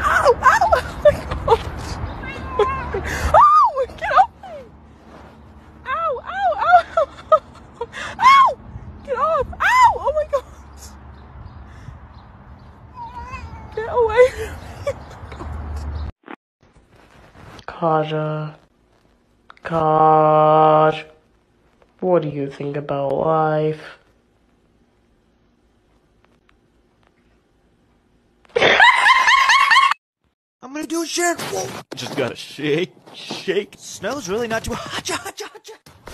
Ow! Ow! Oh my gosh! Oh! Get off me! Ow! Ow! Ow! Ow! Get off! Ow! Oh my gosh! Get away! Kaja. Kaj. What do you think about life? I'm gonna do it, Sharon. Whoa. Just gotta shake. Smells really not too hot.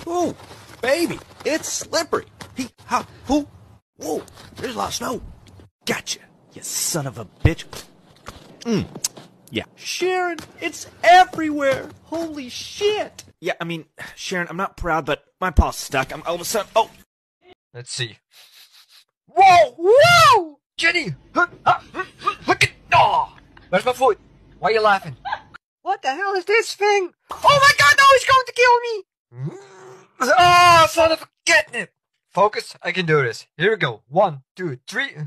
Oh, baby, it's slippery. Who? Whoa, there's a lot of snow. Gotcha, you son of a bitch. Yeah, Sharon, it's everywhere. Holy shit. Yeah, I mean, Sharon, I'm not proud, but my paw's stuck. I'm all of a sudden. Oh, let's see. Whoa, Jenny. Oh, where's my foot? Why are you laughing? What the hell is this thing? Oh my god, no, he's going to kill me! Oh, son of a catnip! Focus, I can do this. Here we go. 1, 2, 3.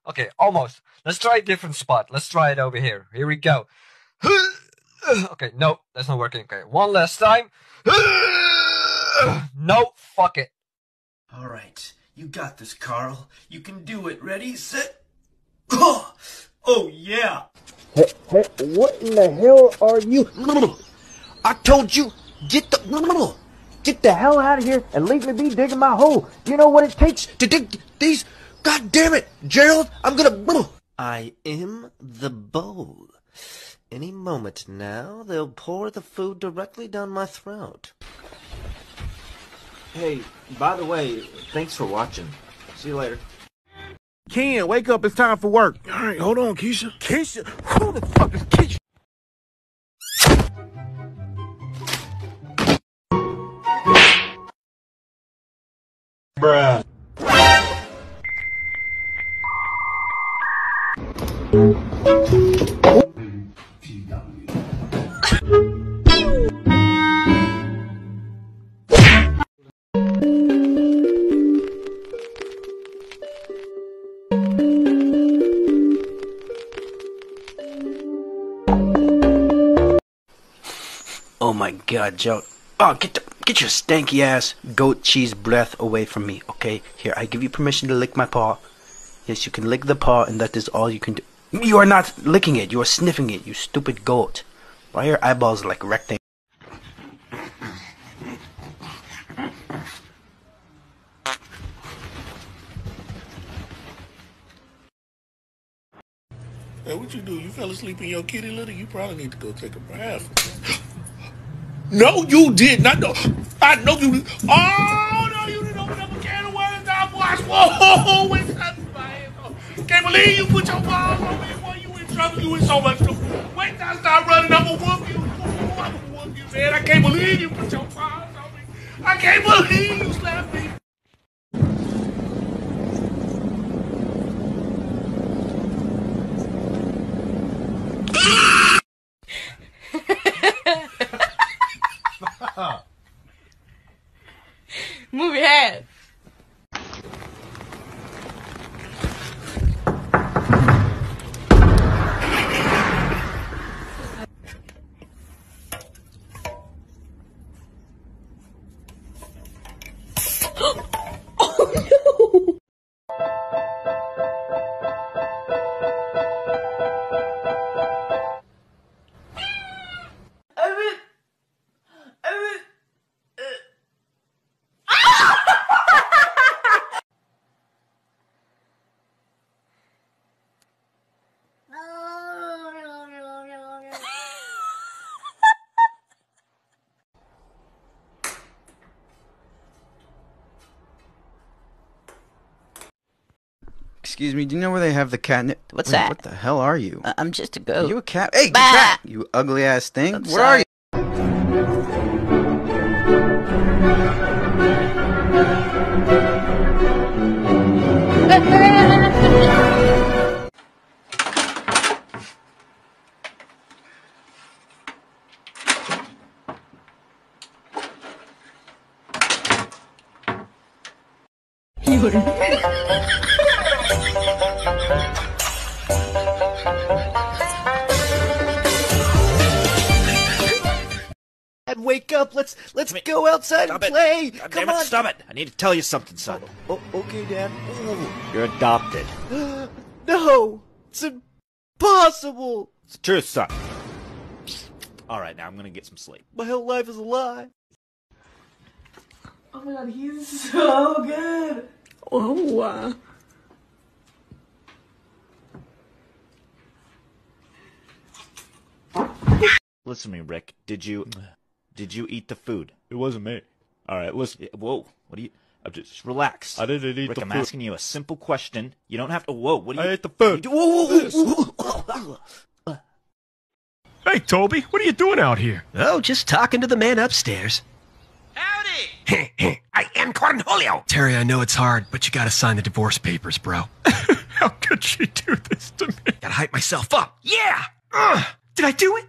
Okay, almost. Let's try a different spot. Let's try it over here. Here we go. Okay, no, that's not working. Okay, one last time. No, fuck it. Alright, you got this, Carl. You can do it. Ready, set. Oh, yeah! Hey, what in the hell are you? I told you, get the hell out of here and leave me be digging my hole. Do you know what it takes to dig these? God damn it, Gerald, I'm gonna... I am the bowl. Any moment now, they'll pour the food directly down my throat. Hey, by the way, thanks for watching. See you later. Ken, wake up, it's time for work. All right, hold on, Keisha. Keisha? Who the fuck is Keisha? Bruh. Oh my god, Joe. Oh, get your stanky ass goat cheese breath away from me, okay? Here, I give you permission to lick my paw. Yes, you can lick the paw, and that is all you can do. You are not licking it, you are sniffing it, you stupid goat. Why are your eyeballs like rectangles? Hey, what you do? You fell asleep in your kitty litter? You probably need to go take a bath. No, you did not. No, I know you. Oh no, you didn't open up a can of worms. I watched. Whoa, what's that? Can't believe you put your balls on me. Boy, you in trouble. You in so much trouble. Wait till I start running. I'm gonna whoop you. I'm gonna whoop you, man. I can't believe you put your balls on me. I can't believe you slapped me. Move your head. Excuse me, do you know where they have the catnip? What's Wait, that? What the hell are you? I'm just a Are goat. you a cat? Hey, get Bah! back! You ugly ass thing. I'm Where are sorry. you? And wake up. Let's go outside and play. God Come damn it, on. stop it. I need to tell you something, son. Oh, okay, Dad. You're adopted. No, it's impossible. It's the truth, son. All right, now I'm gonna get some sleep. My whole life is a lie. Oh my god, he's so good. Oh. Listen to me, Rick. Did you eat the food? It wasn't me. All right, listen. Whoa, what do you? Just relax. I didn't eat Rick, the I'm food. asking you a simple question. You don't have to. Whoa, what do you? I ate the food. Whoa. Hey, Toby, what are you doing out here? Oh, just talking to the man upstairs. Howdy! I am Cornholio! Terry, I know it's hard, but you gotta sign the divorce papers, bro. How could she do this to me? Gotta hype myself up. Yeah! Did I do it?